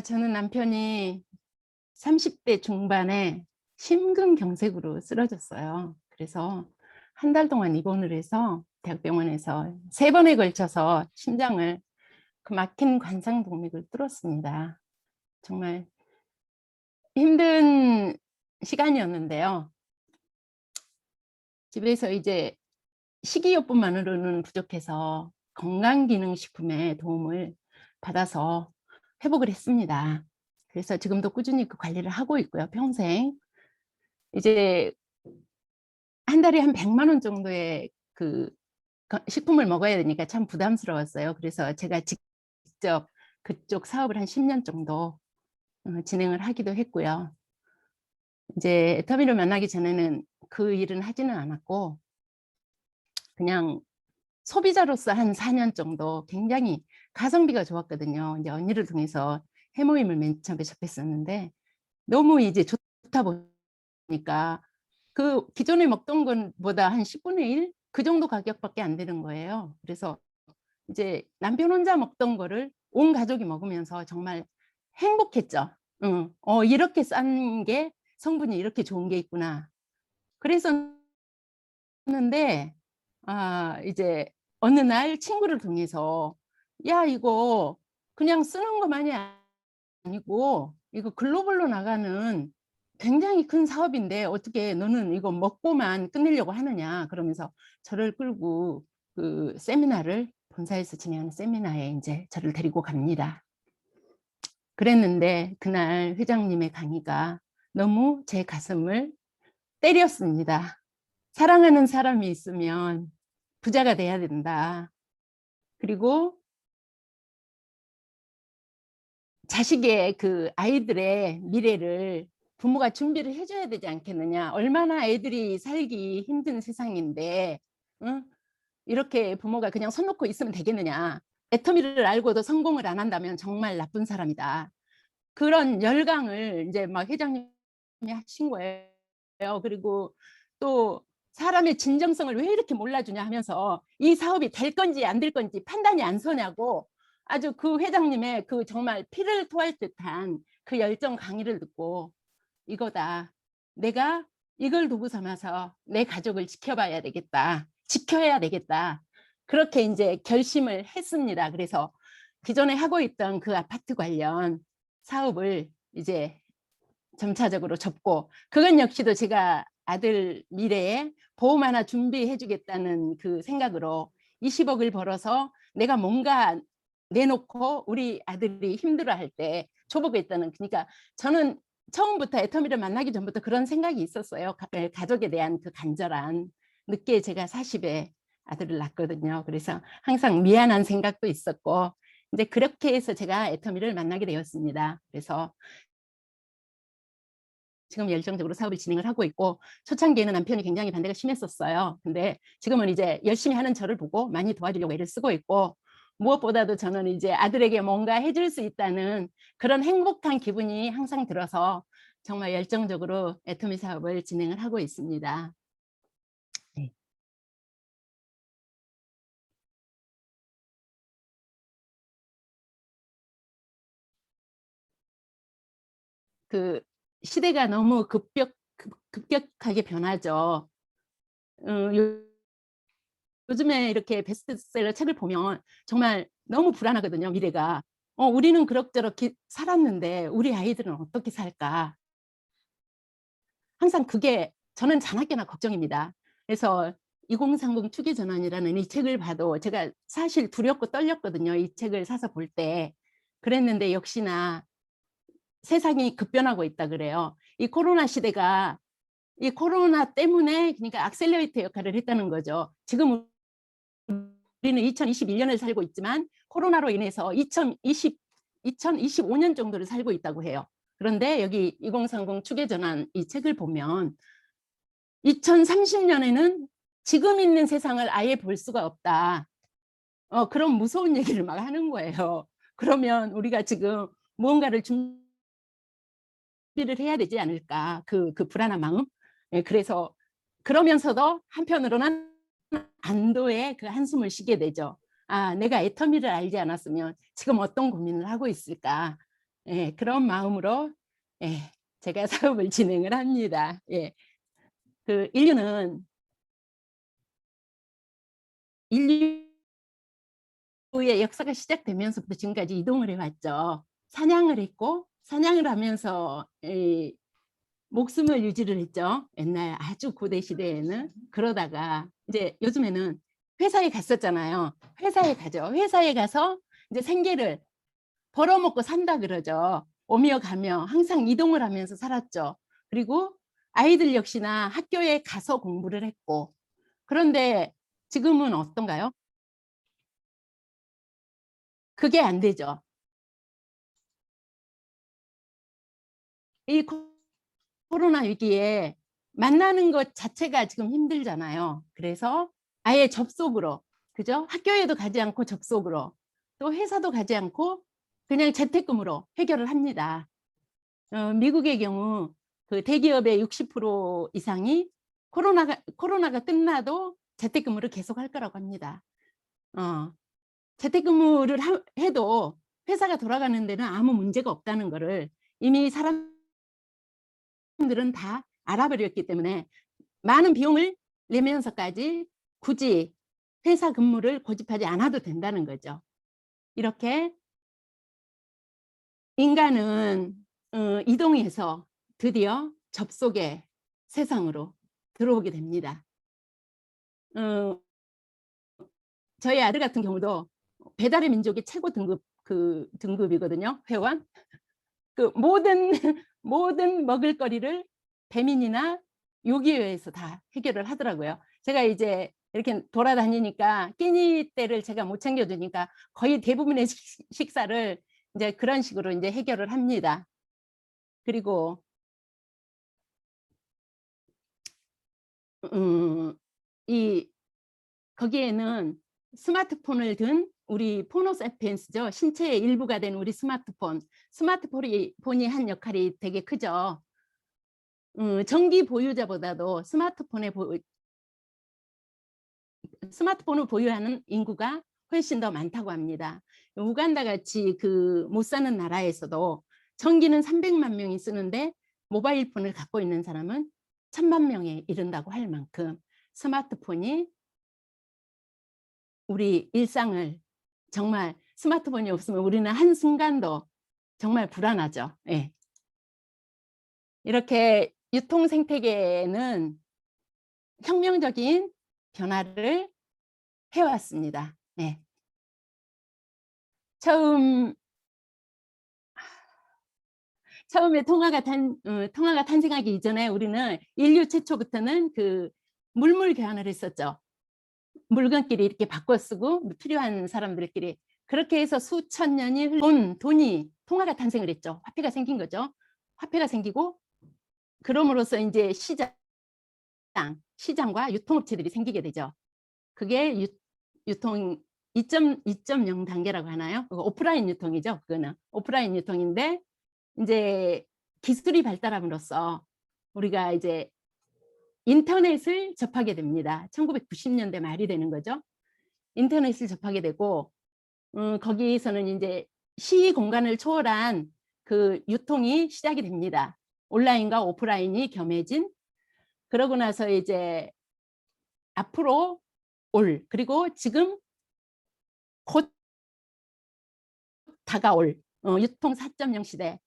저는 남편이 30대 중반에 심근경색으로 쓰러졌어요. 그래서 한 달 동안 입원을 해서 대학병원에서 3번에 걸쳐서 심장을 그 막힌 관상동맥을 뚫었습니다. 정말 힘든 시간이었는데요. 집에서 이제 식이요법만으로는 부족해서 건강기능식품의 도움을 받아서 회복을 했습니다. 그래서 지금도 꾸준히 그 관리를 하고 있고요, 평생. 이제 한 달에 한 100만 원 정도의 그 식품을 먹어야 되니까 참 부담스러웠어요. 그래서 제가 직접 그쪽 사업을 한 10년 정도 진행을 하기도 했고요. 이제 애터미를 만나기 전에는 그 일은 하지는 않았고 그냥 소비자로서 한 4년 정도 굉장히 가성비가 좋았거든요. 이제 언니를 통해서 해모임을 맨 처음에 접했었는데 너무 이제 좋다 보니까 그 기존에 먹던 것보다 한 10분의 1? 그 정도 가격밖에 안 되는 거예요. 그래서 이제 남편 혼자 먹던 거를 온 가족이 먹으면서 정말 행복했죠. 이렇게 싼 게 성분이 이렇게 좋은 게 있구나. 그랬었는데 이제 어느 날 친구를 통해서 야 이거 그냥 쓰는 것만이 아니고 이거 글로벌로 나가는 굉장히 큰 사업인데 어떻게 너는 이거 먹고만 끝내려고 하느냐 그러면서 저를 끌고 그 세미나를 본사에서 진행하는 세미나에 이제 저를 데리고 갑니다. 그랬는데 그날 회장님의 강의가 너무 제 가슴을 때렸습니다. 사랑하는 사람이 있으면 부자가 돼야 된다. 그리고 자식의 그 아이들의 미래를 부모가 준비를 해줘야 되지 않겠느냐. 얼마나 애들이 살기 힘든 세상인데 응? 이렇게 부모가 그냥 손 놓고 있으면 되겠느냐. 애터미를 알고도 성공을 안 한다면 정말 나쁜 사람이다. 그런 열강을 이제 막 회장님이 하신 거예요. 그리고 또 사람의 진정성을 왜 이렇게 몰라주냐 하면서 이 사업이 될 건지 안 될 건지 판단이 안 서냐고 아주 그 회장님의 그 정말 피를 토할 듯한 그 열정 강의를 듣고 이거다. 내가 이걸 도구 삼아서 내 가족을 지켜봐야 되겠다. 지켜야 되겠다. 그렇게 이제 결심을 했습니다. 그래서 기존에 하고 있던 그 아파트 관련 사업을 이제 점차적으로 접고 그건 역시도 제가 아들 미래에 보험 하나 준비해 주겠다는 그 생각으로 20억을 벌어서 내가 뭔가 내놓고 우리 아들이 힘들어할 때 줘보겠다는 그러니까 저는 처음부터 애터미를 만나기 전부터 그런 생각이 있었어요. 가족에 대한 그 간절한 늦게 제가 40에 아들을 낳거든요. 그래서 항상 미안한 생각도 있었고 이제 그렇게 해서 제가 애터미를 만나게 되었습니다. 그래서 지금 열정적으로 사업을 진행을 하고 있고 초창기에는 남편이 굉장히 반대가 심했었어요. 근데 지금은 이제 열심히 하는 저를 보고 많이 도와주려고 애를 쓰고 있고 무엇보다도 저는 이제 아들에게 뭔가 해줄 수 있다는 그런 행복한 기분이 항상 들어서 정말 열정적으로 애터미 사업을 진행을 하고 있습니다. 네. 그 시대가 너무 급격하게 변하죠. 요즘에 이렇게 베스트셀러 책을 보면 정말 너무 불안하거든요, 미래가. 우리는 그럭저럭 살았는데 우리 아이들은 어떻게 살까? 항상 그게 저는 자나깨나 걱정입니다. 그래서 2030 투기전환이라는 이 책을 봐도 제가 사실 두렵고 떨렸거든요. 이 책을 사서 볼 때. 그랬는데 역시나 세상이 급변하고 있다 그래요. 이 코로나 시대가 이 코로나 때문에 그러니까 악셀러레이터 역할을 했다는 거죠. 지금 우리는 2021년을 살고 있지만 코로나로 인해서 2025년 정도를 살고 있다고 해요. 그런데 여기 2030 추계전환 이 책을 보면 2030년에는 지금 있는 세상을 아예 볼 수가 없다. 그런 무서운 얘기를 막 하는 거예요. 그러면 우리가 지금 무언가를 준비를 해야 되지 않을까. 그 불안한 마음. 예, 그래서 그러면서도 한편으로는 안도의 그 한숨을 쉬게 되죠. 내가 애터미를 알지 않았으면 지금 어떤 고민을 하고 있을까. 예, 그런 마음으로 예, 제가 사업을 진행을 합니다. 예. 그 인류의 역사가 시작되면서부터 지금까지 이동을 해왔죠. 사냥을 했고 사냥을 하면서 목숨을 유지를 했죠. 옛날 아주 고대 시대에는. 그러다가 이제 요즘에는 회사에 갔었잖아요. 회사에 가죠. 회사에 가서 이제 생계를 벌어먹고 산다 그러죠. 오며 가며 항상 이동을 하면서 살았죠. 그리고 아이들 역시나 학교에 가서 공부를 했고. 그런데 지금은 어떤가요? 그게 안 되죠. 이 코로나 위기에 만나는 것 자체가 지금 힘들잖아요. 그래서 아예 접속으로, 그죠? 학교에도 가지 않고 접속으로, 또 회사도 가지 않고 그냥 재택근무로 해결을 합니다. 미국의 경우 그 대기업의 60% 이상이 코로나가 끝나도 재택근무를 계속 할 거라고 합니다. 재택근무를 해도 회사가 돌아가는 데는 아무 문제가 없다는 거를 이미 사람들은 다 알아버렸기 때문에 많은 비용을 내면서까지 굳이 회사 근무를 고집하지 않아도 된다는 거죠. 이렇게 인간은 이동해서 드디어 접속의 세상으로 들어오게 됩니다. 저희 아들 같은 경우도 배달의 민족의 최고 등급이거든요. 회원. 그 모든 모든 먹을거리를 배민이나 요기요에서 다 해결을 하더라고요. 제가 이제 이렇게 돌아다니니까 끼니 때를 제가 못 챙겨주니까 거의 대부분의 식사를 이제 그런 식으로 이제 해결을 합니다. 그리고 이 거기에는 스마트폰을 든 우리 포노세피엔스죠. 신체의 일부가 된 우리 스마트폰이 한 역할이 되게 크죠. 전기 보유자보다도 스마트폰을 보유하는 인구가 훨씬 더 많다고 합니다. 우간다 같이 그 못 사는 나라에서도 전기는 300만 명이 쓰는데 모바일 폰을 갖고 있는 사람은 1000만 명에 이른다고 할 만큼 스마트폰이 우리 일상을 정말 스마트폰이 없으면 우리는 한순간도 정말 불안하죠. 예. 이렇게 유통 생태계는 혁명적인 변화를 해왔습니다. 네. 처음에 통화가 탄생하기 이전에 우리는 인류 최초부터는 그 물물 교환을 했었죠. 물건끼리 이렇게 바꿔 쓰고 필요한 사람들끼리 그렇게 해서 수천 년이 돈이 통화가 탄생을 했죠. 화폐가 생긴 거죠. 화폐가 생기고 그럼으로써 이제 시장과 유통업체들이 생기게 되죠. 그게 유통 2.0 단계라고 하나요? 오프라인 유통이죠. 그거는 오프라인 유통인데 이제 기술이 발달함으로써 우리가 이제 인터넷을 접하게 됩니다. 1990년대 말이 되는 거죠. 인터넷을 접하게 되고 거기서는 이제 시 공간을 초월한 그 유통이 시작이 됩니다. 온라인과 오프라인이 겸해진. 그러고 나서 이제 앞으로 그리고 지금 곧 다가올 유통 4.0 시대,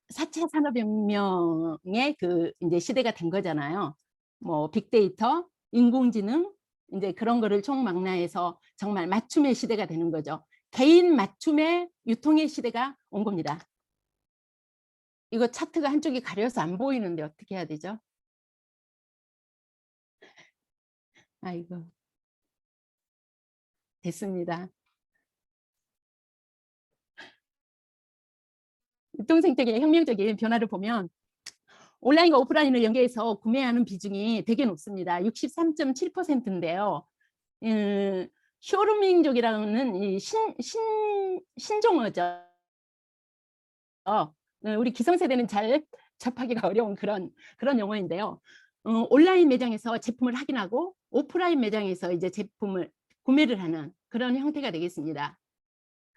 4차 산업혁명의 그 이제 시대가 된 거잖아요. 뭐 빅데이터, 인공지능 이제 그런 거를 총망라해서 정말 맞춤의 시대가 되는 거죠. 개인 맞춤의 유통의 시대가 온 겁니다. 이거 차트가 한쪽이 가려서 안 보이는데 어떻게 해야 되죠? 아이고, 됐습니다. 유통생태계의 혁명적인 변화를 보면 온라인과 오프라인을 연계해서 구매하는 비중이 되게 높습니다. 63.7%인데요. 쇼루밍족이라는 이 신종어죠. 우리 기성세대는 잘 접하기가 어려운 그런 용어인데요. 온라인 매장에서 제품을 확인하고 오프라인 매장에서 이제 제품을 구매를 하는 그런 형태가 되겠습니다.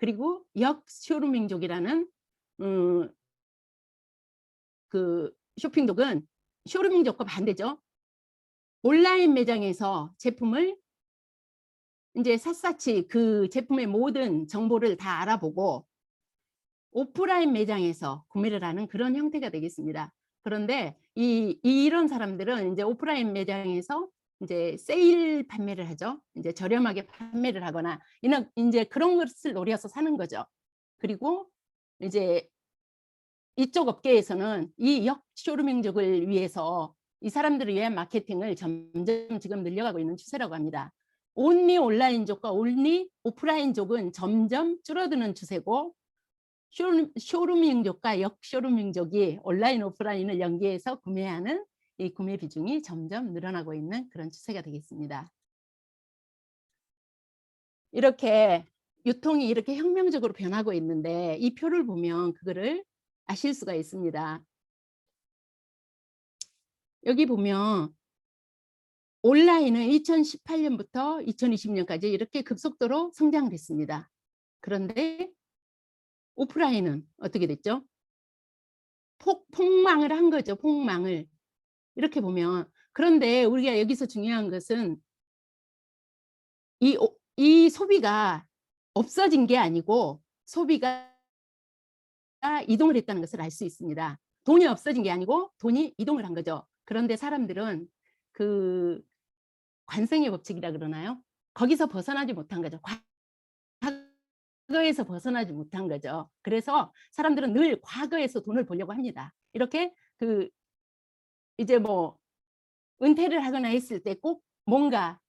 그리고 역쇼룸민족이라는 그 쇼핑족은 쇼룸민족과 반대죠. 온라인 매장에서 제품을 인제 샅샅이 그 제품의 모든 정보를 다 알아보고 오프라인 매장에서 구매를 하는 그런 형태가 되겠습니다. 그런데 이런 사람들은 인제 오프라인 매장에서 인제 세일 판매를 하죠. 인제 저렴하게 판매를 하거나 이런 인제 그런 것을 노려서 사는 거죠. 그리고 이제 이쪽 업계에서는 이 역쇼루밍족을 위해서 이 사람들을 위한 마케팅을 점점 지금 늘려가고 있는 추세라고 합니다. 온리 온라인족과 온리 오프라인족은 점점 줄어드는 추세고 쇼루밍족과 역쇼루밍족이 온라인 오프라인을 연계해서 구매하는 이 구매 비중이 점점 늘어나고 있는 그런 추세가 되겠습니다. 이렇게 유통이 이렇게 혁명적으로 변하고 있는데 이 표를 보면 그거를 아실 수가 있습니다. 여기 보면 온라인은 2018년부터 2020년까지 이렇게 급속도로 성장을 했습니다. 그런데 오프라인은 어떻게 됐죠? 폭망을 한 거죠, 폭망을. 이렇게 보면. 그런데 우리가 여기서 중요한 것은 이 소비가 없어진 게 아니고 소비가 이동을 했다는 것을 알 수 있습니다. 돈이 없어진 게 아니고 돈이 이동을 한 거죠. 그런데 사람들은 그 관성의 법칙이라 그러나요? 거기서 벗어나지 못한 거죠. 과거에서 벗어나지 못한 거죠. 그래서 사람들은 늘 과거에서 돈을 벌려고 합니다. 이렇게 그 이제 뭐 은퇴를 하거나 했을 때 꼭 뭔가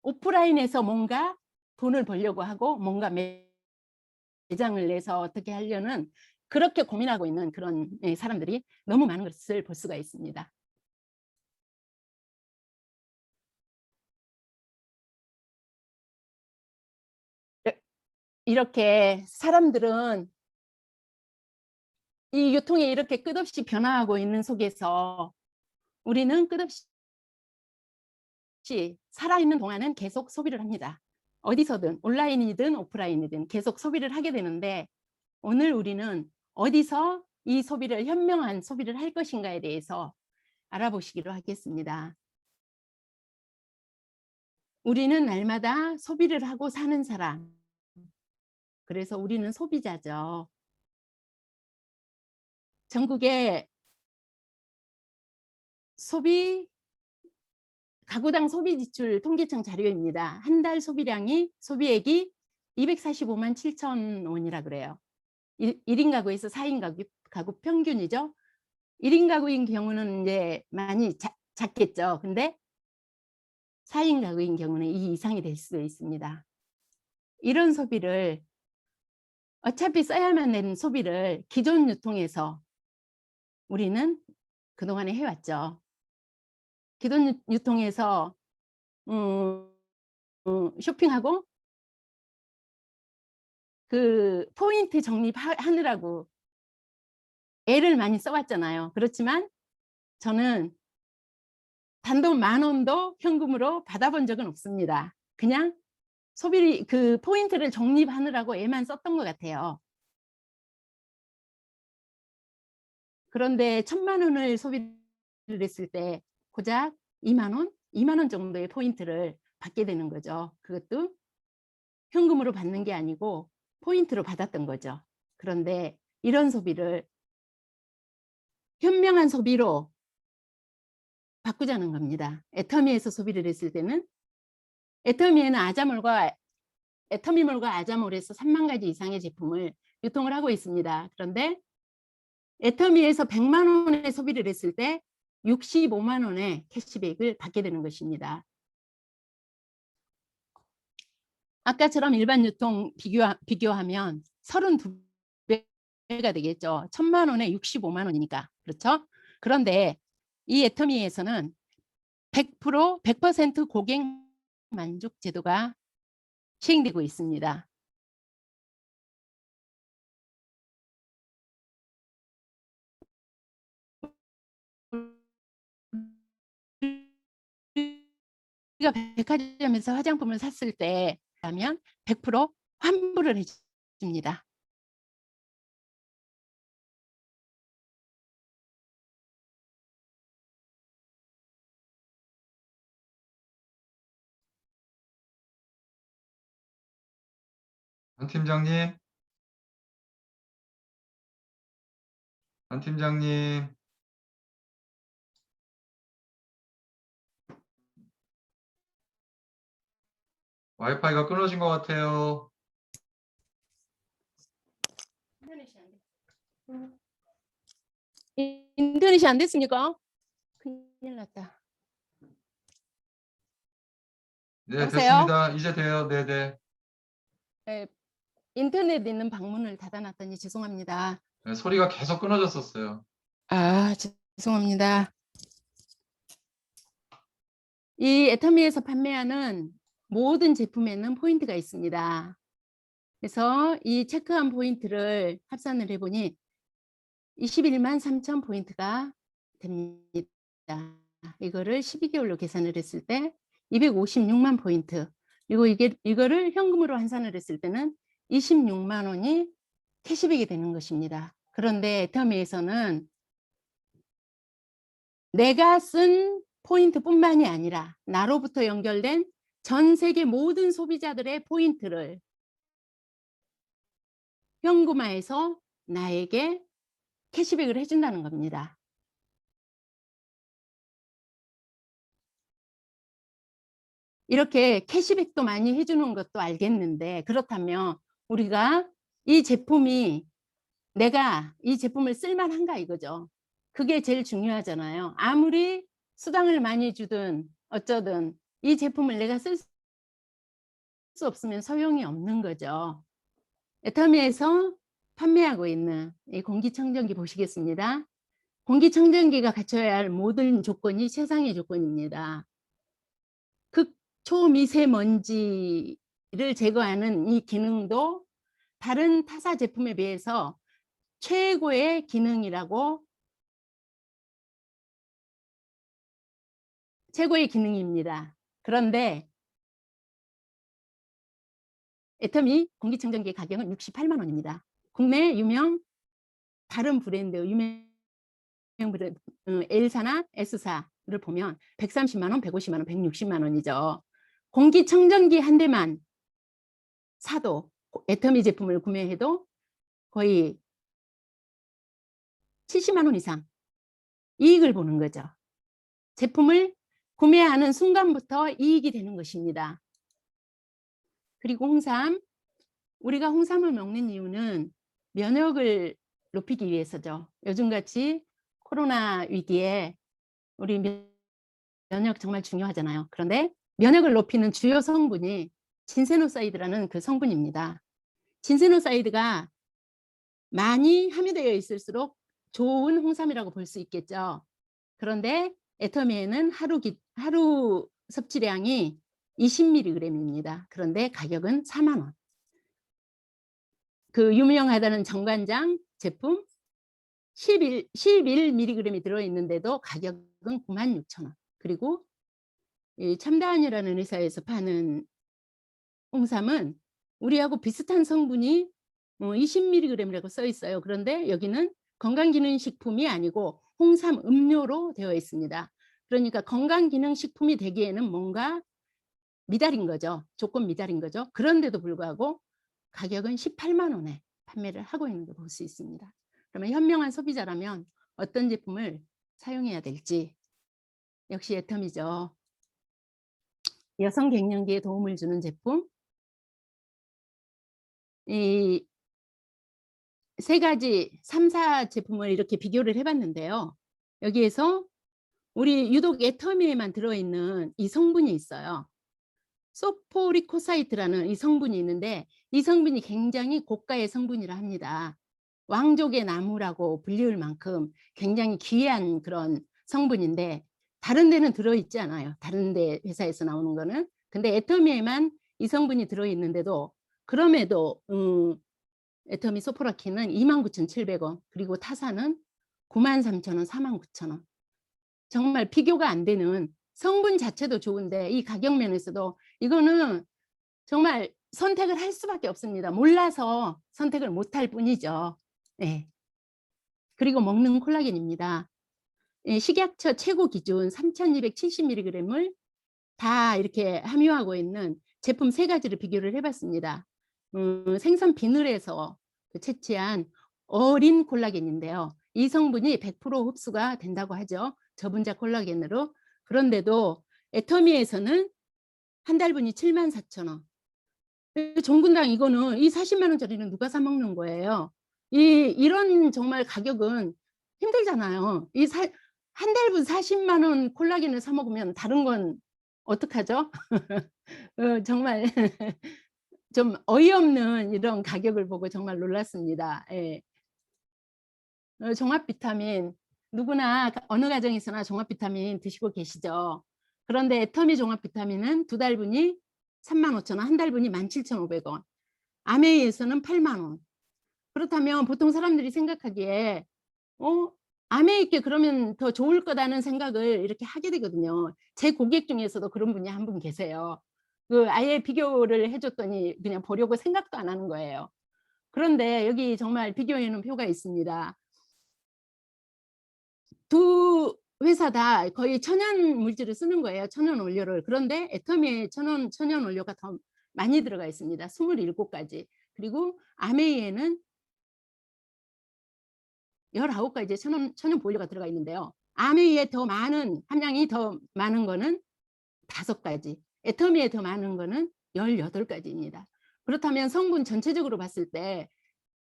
오프라인에서 뭔가 돈을 벌려고 하고 뭔가 매장을 내서 어떻게 하려는 그렇게 고민하고 있는 그런 사람들이 너무 많은 것을 볼 수가 있습니다. 이렇게 사람들은 이 유통이 이렇게 끝없이 변화하고 있는 속에서 우리는 끝없이 살아있는 동안은 계속 소비를 합니다. 어디서든 온라인이든 오프라인이든 계속 소비를 하게 되는데 오늘 우리는 어디서 이 소비를 현명한 소비를 할 것인가에 대해서 알아보시기로 하겠습니다. 우리는 날마다 소비를 하고 사는 사람. 그래서 우리는 소비자죠. 전국의 소비 가구당 소비 지출 통계청 자료입니다. 한 달 소비액이 245만 7천 원이라 그래요. 1인 가구에서 4인 가구 평균이죠. 1인 가구인 경우는 이제 많이 작겠죠. 근데 4인 가구인 경우는 이 이상이 될 수도 있습니다. 이런 소비를 어차피 써야만 되는 소비를 기존 유통에서 우리는 그동안에 해왔죠. 기존 유통에서 쇼핑하고 그 포인트 적립하느라고 애를 많이 써왔잖아요. 그렇지만 저는 단돈 10,000원도 현금으로 받아본 적은 없습니다. 그냥 소비를 그 포인트를 적립하느라고 애만 썼던 것 같아요. 그런데 1,000만 원을 소비를 했을 때 고작 2만 원? 2만 원 정도의 포인트를 받게 되는 거죠. 그것도 현금으로 받는 게 아니고 포인트로 받았던 거죠. 그런데 이런 소비를 현명한 소비로 바꾸자는 겁니다. 애터미에서 소비를 했을 때는 애터미에는 애터미몰과 아자몰에서 3만 가지 이상의 제품을 유통을 하고 있습니다. 그런데 애터미에서 100만 원의 소비를 했을 때 65만 원의 캐시백을 받게 되는 것입니다. 아까처럼 일반 유통 비교하면 32배가 되겠죠. 1,000만 원에 65만 원이니까. 그렇죠? 그런데 이 애터미에서는 100% 고객 만족 제도가 시행되고 있습니다. 우리가 백화점에서 화장품을 샀을 때 하면 100% 환불을 해 줍니다. 안 팀장님, 안 팀장님, 와이파이가 끊어진 것 같아요. 인터넷이 안 됐습니까? 큰일 났다. 네, 여보세요? 됐습니다. 이제 돼요. 네네. 네, 인터넷 있는 방문을 닫아놨더니 죄송합니다. 네, 소리가 계속 끊어졌었어요. 아, 죄송합니다. 이 애터미에서 판매하는 모든 제품에는 포인트가 있습니다. 그래서 이 체크한 포인트를 합산을 해보니 21만 3천 포인트가 됩니다. 이거를 12개월로 계산을 했을 때 256만 포인트. 그리고 이거를 현금으로 환산을 했을 때는 26만 원이 캐시백이 되는 것입니다. 그런데 애터미에서는 내가 쓴 포인트뿐만이 아니라 나로부터 연결된 전 세계 모든 소비자들의 포인트를 현금화해서 나에게 캐시백을 해준다는 겁니다. 이렇게 캐시백도 많이 해주는 것도 알겠는데, 그렇다면 우리가 이 제품이 내가 이 제품을 쓸만한가 이거죠. 그게 제일 중요하잖아요. 아무리 수당을 많이 주든 어쩌든 이 제품을 내가 쓸 수 없으면 소용이 없는 거죠. 애터미에서 판매하고 있는 이 공기청정기 보시겠습니다. 공기청정기가 갖춰야 할 모든 조건이 최상의 조건입니다. 극초미세먼지를 제거하는 이 기능도 다른 타사 제품에 비해서 최고의 기능이라고, 최고의 기능입니다. 그런데 애터미 공기청정기 가격은 68만 원입니다. 국내 유명 다른 브랜드, 유명 브랜드 L사나 S사를 보면 130만 원, 150만 원, 160만 원이죠. 공기청정기 한 대만 사도, 애터미 제품을 구매해도 거의 70만 원 이상 이익을 보는 거죠. 제품을 구매하는 순간부터 이익이 되는 것입니다. 그리고 홍삼, 우리가 홍삼을 먹는 이유는 면역을 높이기 위해서죠. 요즘같이 코로나 위기에 우리 면역 정말 중요하잖아요. 그런데 면역을 높이는 주요 성분이 진세노사이드라는 그 성분입니다. 진세노사이드가 많이 함유되어 있을수록 좋은 홍삼이라고 볼 수 있겠죠. 그런데 애터미에는 하루 섭취량이 20mg입니다. 그런데 가격은 4만 원. 그 유명하다는 정관장 제품 11mg이 들어있는데도 가격은 96,000원. 그리고 이 첨다한이라는 회사에서 파는 홍삼은 우리하고 비슷한 성분이 20mg이라고 써 있어요. 그런데 여기는 건강기능식품이 아니고 홍삼 음료로 되어 있습니다. 그러니까 건강기능식품이 되기에는 뭔가 미달인 거죠. 조건 미달인 거죠. 그런데도 불구하고 가격은 18만 원에 판매를 하고 있는 걸 볼 수 있습니다. 그러면 현명한 소비자라면 어떤 제품을 사용해야 될지, 역시 애터미죠. 여성 갱년기에 도움을 주는 제품, 이 세 가지 3, 4 제품을 이렇게 비교를 해봤는데요. 여기에서 우리 유독 애터미에만 들어있는 이 성분이 있어요. 소포리코사이트라는 이 성분이 있는데 이 성분이 굉장히 고가의 성분이라 합니다. 왕족의 나무라고 불리울 만큼 굉장히 귀한 그런 성분인데 다른 데는 들어있지 않아요. 다른 데 회사에서 나오는 거는. 근데 애터미에만 이 성분이 들어있는데도 그럼에도 애터미 소포라킨은 29,700원, 그리고 타사는 93,000원, 49,000원. 정말 비교가 안 되는, 성분 자체도 좋은데 이 가격 면에서도 이거는 정말 선택을 할 수밖에 없습니다. 몰라서 선택을 못할 뿐이죠. 네. 그리고 먹는 콜라겐입니다. 예, 식약처 최고 기준 3270mg을 다 이렇게 함유하고 있는 제품 3가지를 비교를 해 봤습니다. 생선 비늘에서 채취한 어린 콜라겐인데요. 이 성분이 100% 흡수가 된다고 하죠, 저분자 콜라겐으로. 그런데도 애터미에서는 한 달분이 74,000원. 종근당 이거는 이 40만 원짜리는 누가 사 먹는 거예요. 이런 정말 가격은 힘들잖아요. 한 달분 40만 원 콜라겐을 사 먹으면 다른 건 어떡하죠? 정말 좀 어이없는 이런 가격을 보고 정말 놀랐습니다. 예. 종합 비타민 누구나 어느 가정에서나 종합 비타민 드시고 계시죠. 그런데 애터미 종합 비타민은 2달분이 35,000원, 한 달분이 17,500원. 아메이에서는 8만 원. 그렇다면 보통 사람들이 생각하기에 아메이께 그러면 더 좋을 거라는 생각을 이렇게 하게 되거든요. 제 고객 중에서도 그런 분이 한 분 계세요. 아예 비교를 해 줬더니 그냥 보려고 생각도 안 하는 거예요. 그런데 여기 정말 비교해 놓은 표가 있습니다. 두 회사 다 거의 천연 물질을 쓰는 거예요, 천연 원료를. 그런데 애터미에 천연 원료가 더 많이 들어가 있습니다. 27가지. 그리고 아메이에는 19가지의 천연 보호료가 들어가 있는데요. 아메이에 더 많은 함량이 더 많은 거는 5가지, 애터미에 더 많은 거는 18가지입니다. 그렇다면 성분 전체적으로 봤을 때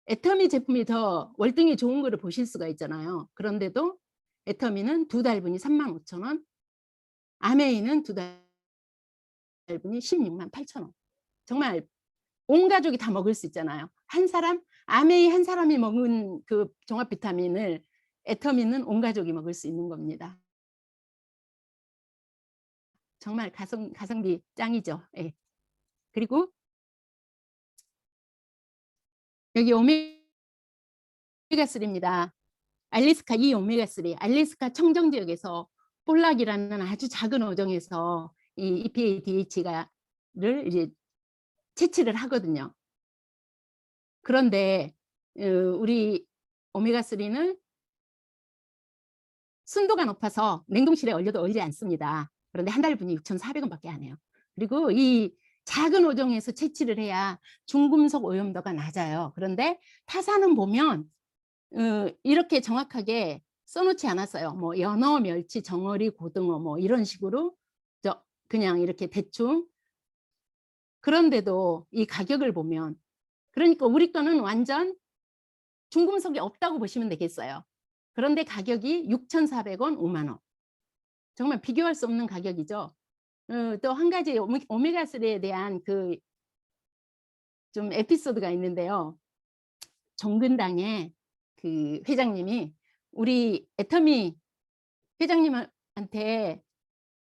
애터미 제품이 더 월등히 좋은 거를 보실 수가 있잖아요. 그런데도 애터미는 2달분이 35,000원, 아메이는 2달분이 168,000원. 정말 온 가족이 다 먹을 수 있잖아요. 아메이 한 사람이 먹은 그 종합 비타민을 애터미는 온 가족이 먹을 수 있는 겁니다. 정말 가성비 짱이죠. 예. 그리고 여기 오메가3입니다. 알래스카 이 오메가3, 알래스카 청정 지역에서 볼락이라는 아주 작은 어종에서 이 EPA DH를 이제 채취를 하거든요. 그런데 우리 오메가3는 순도가 높아서 냉동실에 얼려도 얼지 않습니다. 그런데 한 달분이 6,400원밖에 안 해요. 그리고 이 작은 어종에서 채취를 해야 중금속 오염도가 낮아요. 그런데 타사는 보면 이렇게 정확하게 써놓지 않았어요. 뭐 연어, 멸치, 정어리, 고등어 뭐 이런 식으로 그냥 이렇게 대충. 그런데도 이 가격을 보면, 그러니까 우리 거는 완전 중금속이 없다고 보시면 되겠어요. 그런데 가격이 6,400원, 5만 원. 정말 비교할 수 없는 가격이죠. 또 한 가지 오메가3에 대한 좀 에피소드가 있는데요. 종근당의 그 회장님이 우리 애터미 회장님한테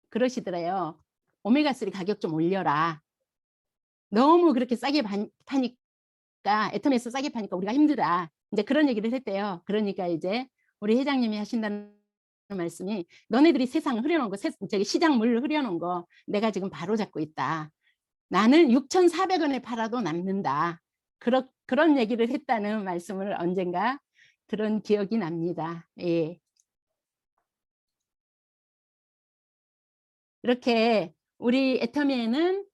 그러시더래요. 오메가3 가격 좀 올려라. 너무 그렇게 싸게 파니까, 애터미에서 싸게 파니까 우리가 힘들다. 이제 그런 얘기를 했대요. 그러니까 이제 우리 회장님이 하신다는 말씀이, 너네들이 세상 흐려놓은 거, 저기 시장 물 흐려놓은 거 내가 지금 바로 잡고 있다. 나는 6,400원에 팔아도 남는다. 그런 얘기를 했다는 말씀을 언젠가 들은 기억이 납니다. 예. 이렇게 우리 애터미에는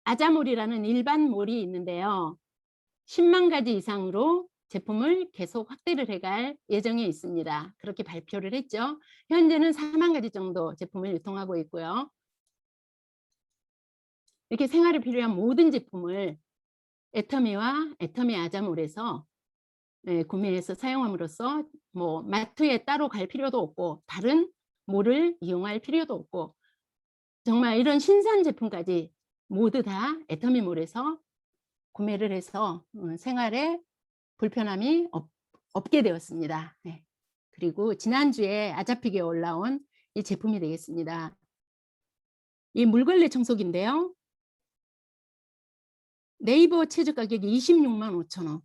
아자몰이라는 일반 몰이 있는데요. 10만 가지 이상으로 제품을 계속 확대를 해갈 예정에 있습니다. 그렇게 발표를 했죠. 현재는 4만 가지 정도 제품을 유통하고 있고요. 이렇게 생활에 필요한 모든 제품을 애터미와 애터미 아자몰에서 구매해서 사용함으로써 뭐 마트에 따로 갈 필요도 없고 다른 몰을 이용할 필요도 없고, 정말 이런 신선 제품까지 모두 다 애터미몰에서 구매를 해서 생활에 불편함이 없게 되었습니다. 네. 그리고 지난주에 아자픽에 올라온 이 제품이 되겠습니다. 이 물걸레 청소기인데요. 네이버 최저 가격이 26만 5천 원,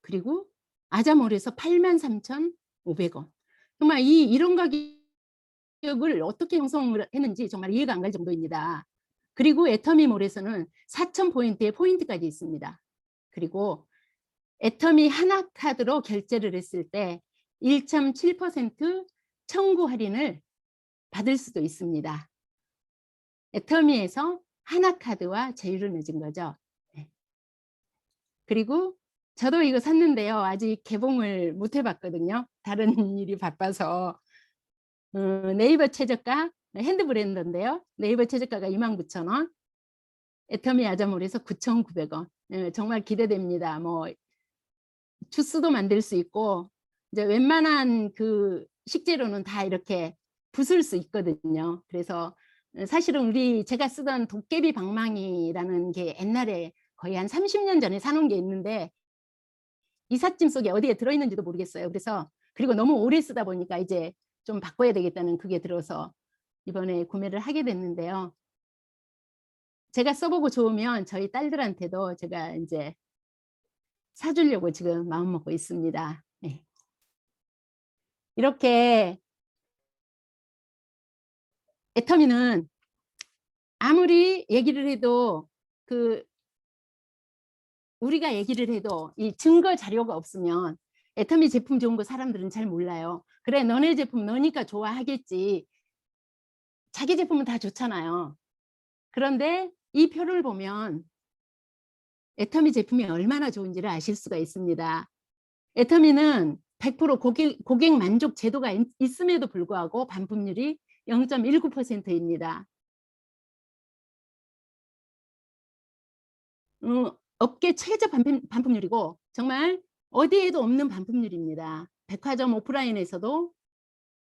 그리고 아자몰에서 83,500원. 정말 이런 가격을 어떻게 형성을 했는지 정말 이해가 안 갈 정도입니다. 그리고 애터미몰에서는 4,000포인트의 포인트까지 있습니다. 그리고 애터미 하나카드로 결제를 했을 때 1.7% 청구 할인을 받을 수도 있습니다. 애터미에서 하나카드와 제휴를 맺은 거죠. 네. 그리고 저도 이거 샀는데요. 아직 개봉을 못 해봤거든요. 다른 일이 바빠서. 네이버 최저가 핸드 브랜드인데요. 네이버 최저가가 29,000원, 애터미 아자몰에서 9,900원. 정말 기대됩니다. 뭐 주스도 만들 수 있고 이제 웬만한 그 식재료는 다 이렇게 부술 수 있거든요. 그래서 사실은 제가 쓰던 도깨비 방망이라는 게 옛날에 거의 한 30년 전에 사놓은 게 있는데 이삿짐 속에 어디에 들어있는지도 모르겠어요. 그리고 너무 오래 쓰다 보니까 이제 좀 바꿔야 되겠다는 그게 들어서 이번에 구매를 하게 됐는데요. 제가 써보고 좋으면 저희 딸들한테도 제가 이제 사주려고 지금 마음 먹고 있습니다. 네. 이렇게 애터미는 아무리 얘기를 해도 우리가 얘기를 해도 이 증거 자료가 없으면 애터미 제품 좋은 거 사람들은 잘 몰라요. 그래, 너네 제품 너니까 좋아하겠지. 자기 제품은 다 좋잖아요. 그런데 이 표를 보면 애터미 제품이 얼마나 좋은지를 아실 수가 있습니다. 애터미는 100% 고객 만족 제도가 있음에도 불구하고 반품률이 0.19%입니다. 업계 최저 반품률이고 정말 어디에도 없는 반품률입니다. 백화점 오프라인에서도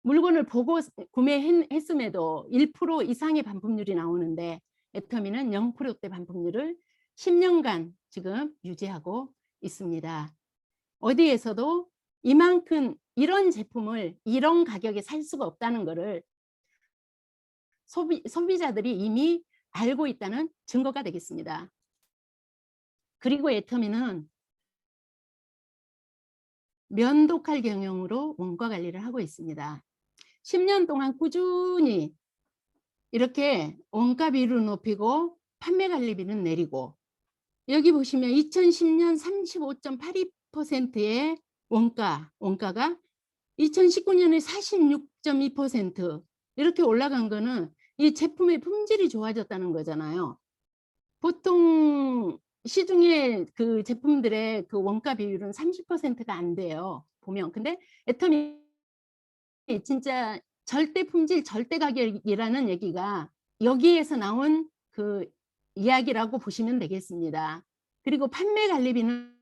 물건을 보고 구매했음에도 1% 이상의 반품률이 나오는데 애터미는 0%대 반품률을 10년간 지금 유지하고 있습니다. 어디에서도 이만큼 이런 제품을 이런 가격에 살 수가 없다는 것을 소비자들이 이미 알고 있다는 증거가 되겠습니다. 그리고 애터미는 면도칼 경영으로 원가 관리를 하고 있습니다. 10년 동안 꾸준히 이렇게 원가 비율을 높이고 판매 관리비는 내리고 여기 보시면 2010년 35.82%의 원가가 2019년에 46.2% 이렇게 올라간 거는 이 제품의 품질이 좋아졌다는 거잖아요. 보통 시중에 그 제품들의 그 원가 비율은 30%가 안 돼요. 보면. 근데 애터미 진짜 절대 품질, 절대 가격이라는 얘기가 여기에서 나온 그 이야기라고 보시면 되겠습니다. 그리고 판매 관리비는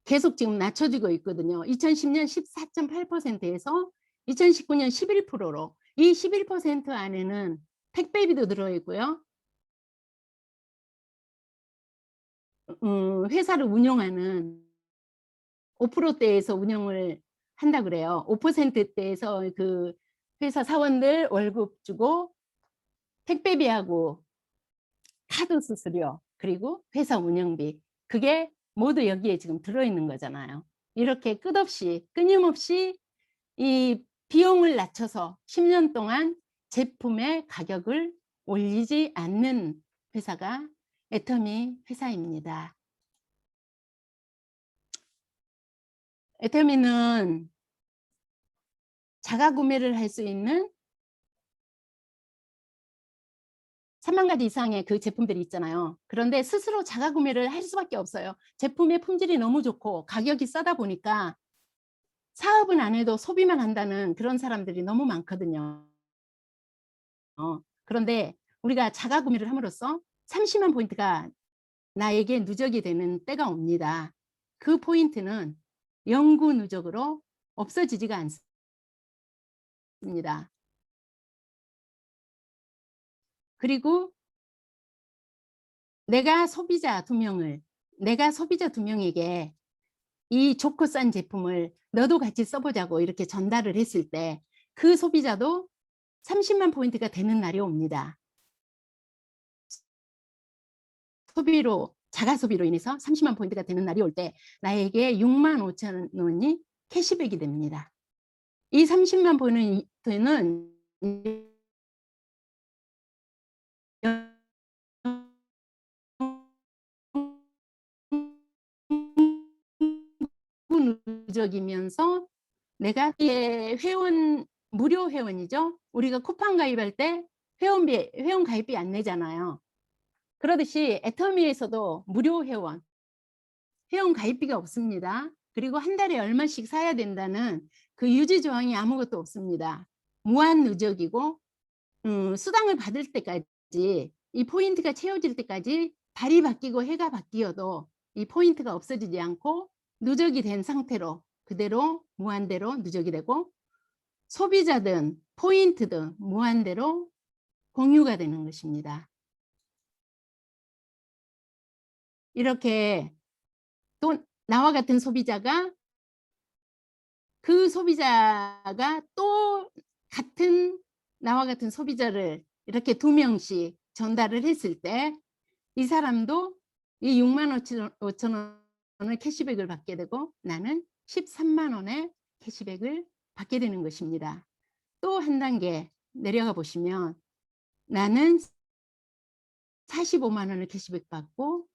계속 지금 낮춰지고 있거든요. 2010년 14.8%에서 2019년 11%로 이 11% 안에는 택배비도 들어있고요. 회사를 운영하는 5%대에서 운영을 한다 그래요. 5%대에서 그 회사 사원들 월급 주고 택배비하고 카드 수수료 그리고 회사 운영비 그게 모두 여기에 지금 들어있는 거잖아요. 이렇게 끝없이 끊임없이 이 비용을 낮춰서 10년 동안 제품의 가격을 올리지 않는 회사가 애터미 회사입니다. 애터미는 자가 구매를 할 수 있는 3만 가지 이상의 그 제품들이 있잖아요. 그런데 스스로 자가 구매를 할 수밖에 없어요. 제품의 품질이 너무 좋고 가격이 싸다 보니까 사업은 안 해도 소비만 한다는 그런 사람들이 너무 많거든요. 그런데 우리가 자가 구매를 함으로써 30만 포인트가 나에게 누적이 되는 때가 옵니다. 그 포인트는 영구 누적으로 없어지지가 않습니다. 그리고 내가 소비자 두 명에게 이 좋고 싼 제품을 너도 같이 써보자고 이렇게 전달을 했을 때 그 소비자도 30만 포인트가 되는 날이 옵니다. 자가 소비로 인해서 30만 포인트가 되는 날이 올 때 나에게 6만 5천 원이 캐시백이 됩니다. 이 30만 포인트는 무료 누적이면서 내가 회원 무료 회원이죠. 우리가 쿠팡 가입할 때 회원 가입비 안 내잖아요. 그러듯이 애터미에서도 무료 회원 가입비가 없습니다. 그리고 한 달에 얼마씩 사야 된다는 그 유지 조항이 아무것도 없습니다. 무한 누적이고 수당을 받을 때까지 이 포인트가 채워질 때까지 달이 바뀌고 해가 바뀌어도 이 포인트가 없어지지 않고 누적이 된 상태로 그대로 무한대로 누적이 되고 소비자든 포인트든 무한대로 공유가 되는 것입니다. 이렇게 또 나와 같은 소비자가 그 소비자가 또 같은 나와 같은 소비자를 이렇게 2명씩 전달을 했을 때 이 사람도 이 65,000원을 캐시백을 받게 되고 나는 13만 원의 캐시백을 받게 되는 것입니다. 또 한 단계 내려가 보시면 나는 45만 원을 캐시백 받고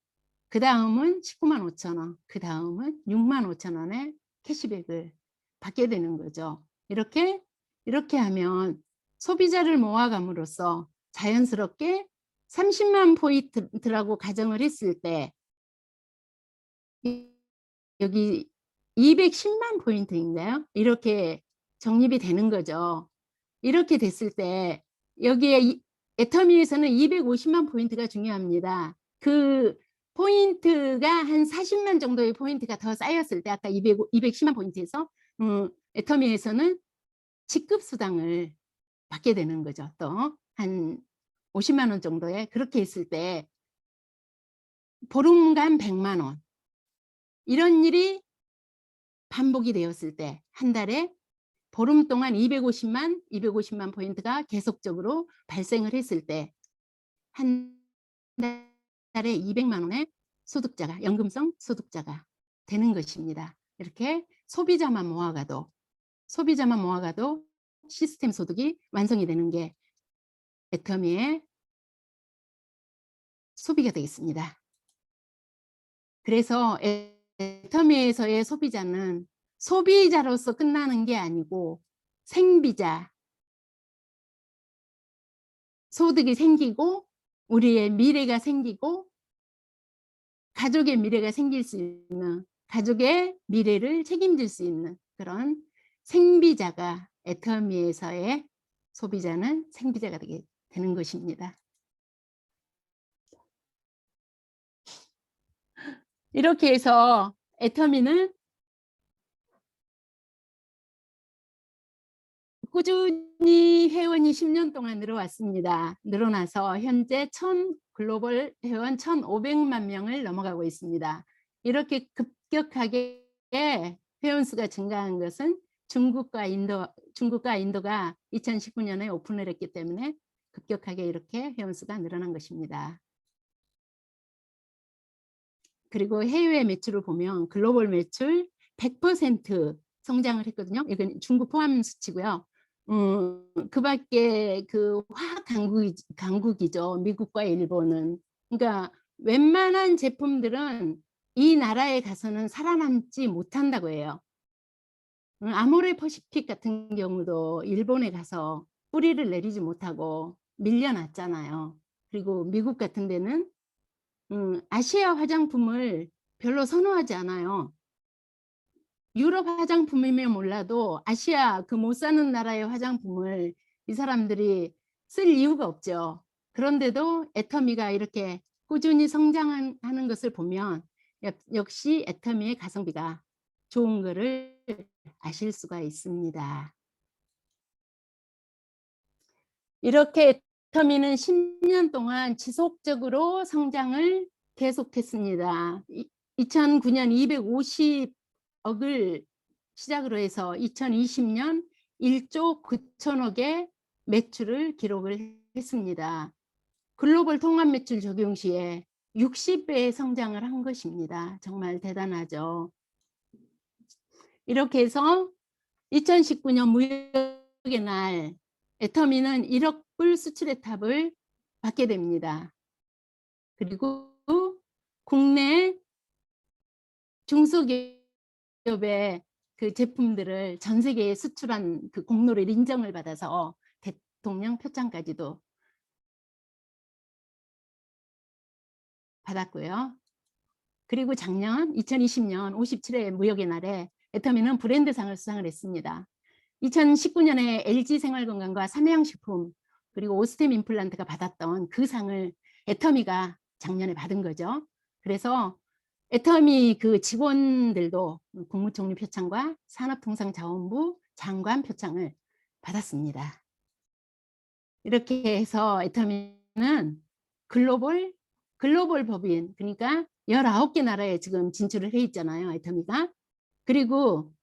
그 다음은 19만 5천 원, 그 다음은 6만 5천 원의 캐시백을 받게 되는 거죠. 이렇게 하면 소비자를 모아감으로써 자연스럽게 30만 포인트라고 가정을 했을 때 여기 210만 포인트인가요? 이렇게 적립이 되는 거죠. 이렇게 됐을 때 여기에 애터미에서는 250만 포인트가 중요합니다. 그 포인트가 한 40만 정도의 포인트가 더 쌓였을 때 아까 210만 포인트에서 애터미에서는 직급 수당을 받게 되는 거죠. 또 한 50만 원 정도에 그렇게 했을 때 보름간 100만 원 이런 일이 반복이 되었을 때 한 달에 보름 동안 250만 포인트가 계속적으로 발생을 했을 때 한 달에 200만 원의 소득자가 연금성 소득자가 되는 것입니다. 이렇게 소비자만 모아가도 시스템 소득이 완성이 되는 게 애터미의 소비가 되겠습니다. 그래서 애터미에서의 소비자는 소비자로서 끝나는 게 아니고 생비자, 소득이 생기고 우리의 미래가 생기고 가족의 미래가 생길 수 있는, 가족의 미래를 책임질 수 있는 그런 생비자가 애터미에서의 소비자는 생비자가 되는 것입니다. 이렇게 해서 애터미는 꾸준히 회원이 10년 동안 늘어왔습니다. 늘어나서 현재 글로벌 회원 1,500만 명을 넘어가고 있습니다. 이렇게 급격하게 회원 수가 증가한 것은 중국과 인도가 2019년에 오픈을 했기 때문에 급격하게 이렇게 회원 수가 늘어난 것입니다. 그리고 해외 매출을 보면 글로벌 매출 100% 성장을 했거든요. 이건 중국 포함 수치고요. 그 밖에 그 화학 강국이죠. 미국과 일본은. 그러니까 웬만한 제품들은 이 나라에 가서는 살아남지 못한다고 해요. 아모레 퍼시픽 같은 경우도 일본에 가서 뿌리를 내리지 못하고 밀려났잖아요. 그리고 미국 같은 데는 아시아 화장품을 별로 선호하지 않아요. 유럽 화장품이면 몰라도 아시아 그 못 사는 나라의 화장품을 이 사람들이 쓸 이유가 없죠. 그런데도 애터미가 이렇게 꾸준히 성장하는 것을 보면 역시 애터미의 가성비가 좋은 거를 아실 수가 있습니다. 이렇게 애터미는 10년 동안 지속적으로 성장을 계속했습니다. 2009년 250억을 시작으로 해서 2020년 1조 9천억의 매출을 기록을 했습니다. 글로벌 통합 매출 적용 시에 60배의 성장을 한 것입니다. 정말 대단하죠. 이렇게 해서 2019년 무역의 날 애터미는 1억 불 수출의 탑을 받게 됩니다. 그리고 국내 중소기업 기업의 그 제품들을 전 세계에 수출한 그 공로를 인정을 받아서 대통령 표창까지도 받았고요. 그리고 작년 2020년 57회 무역의 날에 애터미는 브랜드상을 수상을 했습니다. 2019년에 LG생활건강과 삼양식품 그리고 오스템 임플란트가 받았던 그 상을 애터미가 작년에 받은 거죠. 그래서 애터미 그 직원들도 국무총리 표창과 산업통상자원부 장관 표창을 받았습니다. 이렇게 해서 애터미는 글로벌 법인, 그러니까 19개 나라에 지금 진출을 해 있잖아요, 애터미가. 그리고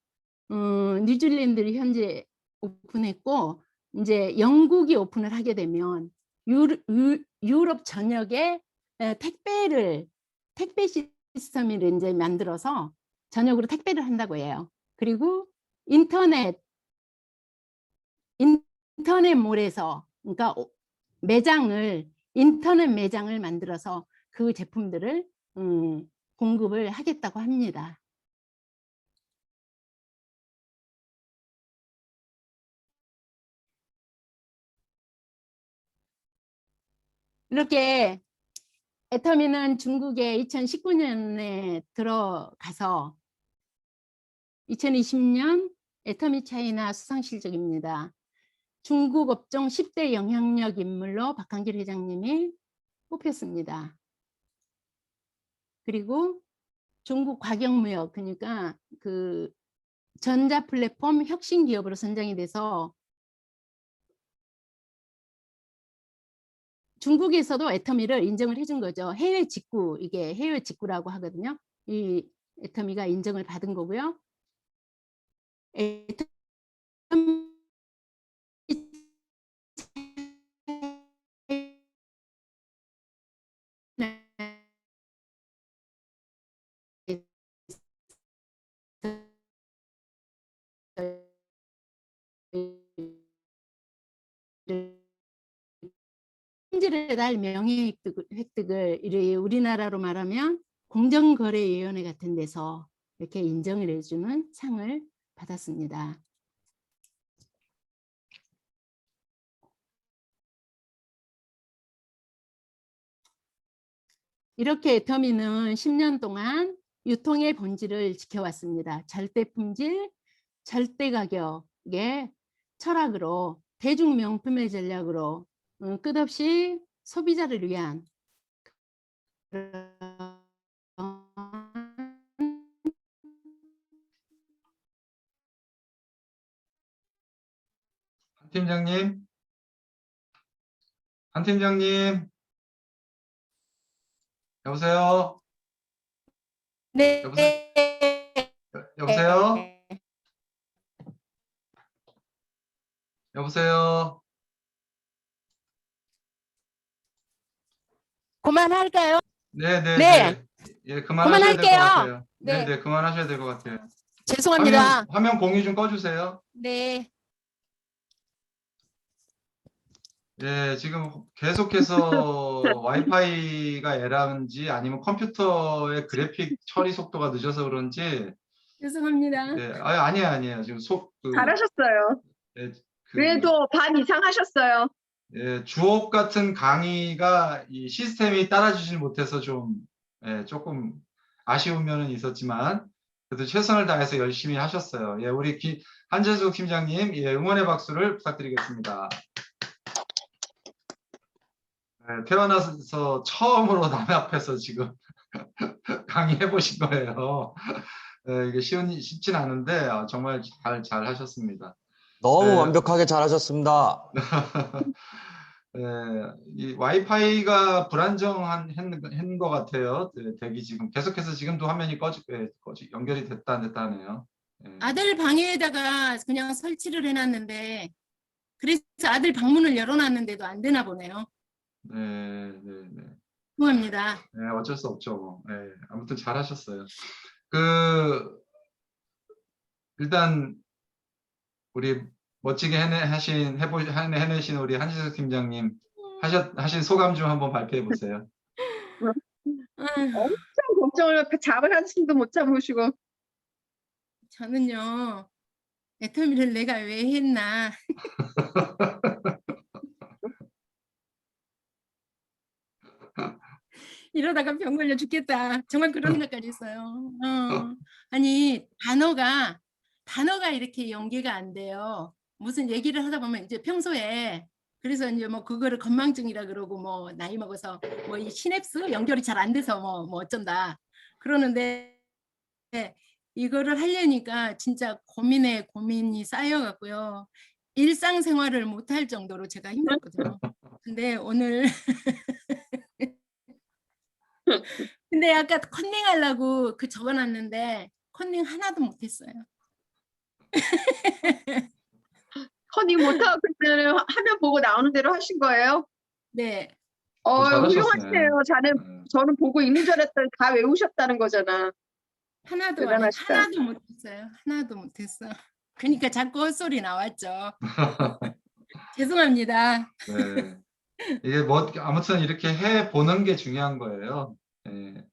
뉴질랜드를 현재 오픈했고, 이제 영국이 오픈을 하게 되면 유럽 전역에 택배 시스템을 이제 만들어서 전역으로 택배를 한다고 해요. 그리고 인터넷몰에서, 그러니까 인터넷 매장을 만들어서 그 제품들을 공급을 하겠다고 합니다. 이렇게 애터미는 중국에 2019년에 들어가서 2020년 애터미 차이나 수상 실적입니다. 중국 업종 10대 영향력 인물로 박한길 회장님이 뽑혔습니다. 그리고 중국 과경무역, 그러니까 그 전자 플랫폼 혁신 기업으로 선정이 돼서 중국에서도 애터미를 인정을 해준 거죠. 해외 직구, 이게 해외 직구라고 하거든요. 이 애터미가 인정을 받은 거고요. 애터미 품질에 대한 명예 획득을 우리나라로 말하면 공정거래위원회 같은 데서 이렇게 인정을 해주는 상을 받았습니다. 이렇게 애터미는 10년 동안 유통의 본질을 지켜왔습니다. 절대 품질, 절대 가격의 철학으로 대중명품의 전략으로 끝없이 소비자를 위한 한 팀장님, 한 팀장님, 여보세요? 네. 여보세요? 여보세요? 그만할까요? 네네네. 네. 예, 그만하셔야 될 것 그만할게요. 같아요. 네. 네네, 그만하셔야 될 것 같아요. 죄송합니다. 화면 공유 좀 꺼주세요. 네. 예, 지금 계속해서 와이파이가 에러인지 아니면 컴퓨터의 그래픽 처리 속도가 늦어서 그런지, 죄송합니다. 예, 아니에요. 지금 잘하셨어요. 예, 그래도 반 이상 하셨어요. 예, 주옥 같은 강의가 이 시스템이 따라주질 못해서 좀, 조금 아쉬운 면은 있었지만, 그래도 최선을 다해서 열심히 하셨어요. 예, 우리 한재숙 팀장님, 예, 응원의 박수를 부탁드리겠습니다. 태어나서 처음으로 남 앞에서 지금 강의해 보신 거예요. 이게 쉽진 않은데 정말 잘 하셨습니다. 너무 네. 완벽하게 잘하셨습니다. 이 와이파이가 불안정한 것 같아요. 대기 지금 계속해서 지금도 화면이 연결이 됐다 안 됐다 하네요. 아들 방에다가 그냥 설치를 해놨는데 그래서 아들 방문을 열어놨는데도 안 되나 보네요. 네. 죄송합니다. 네, 어쩔 수 없죠. 뭐. 아무튼 잘하셨어요. 일단 우리 멋지게 해내신 우리 한지숙 팀장님 하신 소감 좀 한번 발표해 보세요. 엄청 걱정을 잠을 한숨도 못 참으시고 저는요, 애터미를 내가 왜 했나. 이러다가 병 걸려 죽겠다. 정말 그런 생각까지 있어요. 아니, 단어가 이렇게 연계가 안 돼요. 무슨 얘기를 하다 보면 이제 평소에 그래서 이제 뭐 그거를 건망증이라 그러고 뭐 나이 먹어서 뭐 이 시냅스 연결이 잘 안 돼서 뭐 어쩐다 그러는데 이거를 하려니까 진짜 고민에 고민이 쌓여갖고요. 일상생활을 못할 정도로 제가 힘들었거든요. 근데 오늘 근데 아까 컨닝 하려고 그 적어놨는데 컨닝 하나도 못했어요. 커닝 못하고 그때는 화면 보고 나오는 대로 하신 거예요? 네, 잘하셨어요. 훌륭하시네요. 저는 보고 있는 줄 알았더니 다 외우셨다는 거잖아. 하나도 대단하시다. 하나도 못했어요. 하나도 못했어. 그러니까 자꾸 헛소리 나왔죠. 죄송합니다. 네. 이게 뭐 아무튼 이렇게 해 보는 게 중요한 거예요. 예.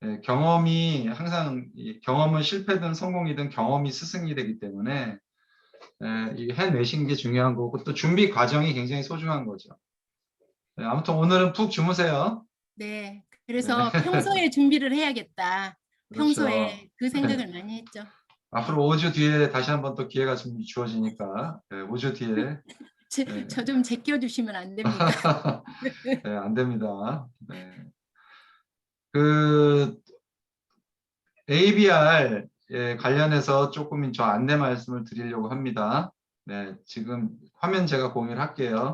예, 경험이 항상 경험은 실패든 성공이든 경험이 스승이 되기 때문에 이게 해내신 게 중요한 거고 또 준비 과정이 굉장히 소중한 거죠. 네, 아무튼 오늘은 푹 주무세요. 네, 그래서 평소에 준비를 해야겠다. 그렇죠. 평소에 그 생각을 많이 했죠. 앞으로 5주 뒤에 다시 한번 또 기회가 좀 주어지니까 5주 뒤에 네. 저 좀 제껴주시면 안 됩니까? 네, 안 됩니다. 네. 그 ABR 관련해서 조금 저 안내 말씀을 드리려고 합니다. 네, 지금 화면 제가 공유를 할게요.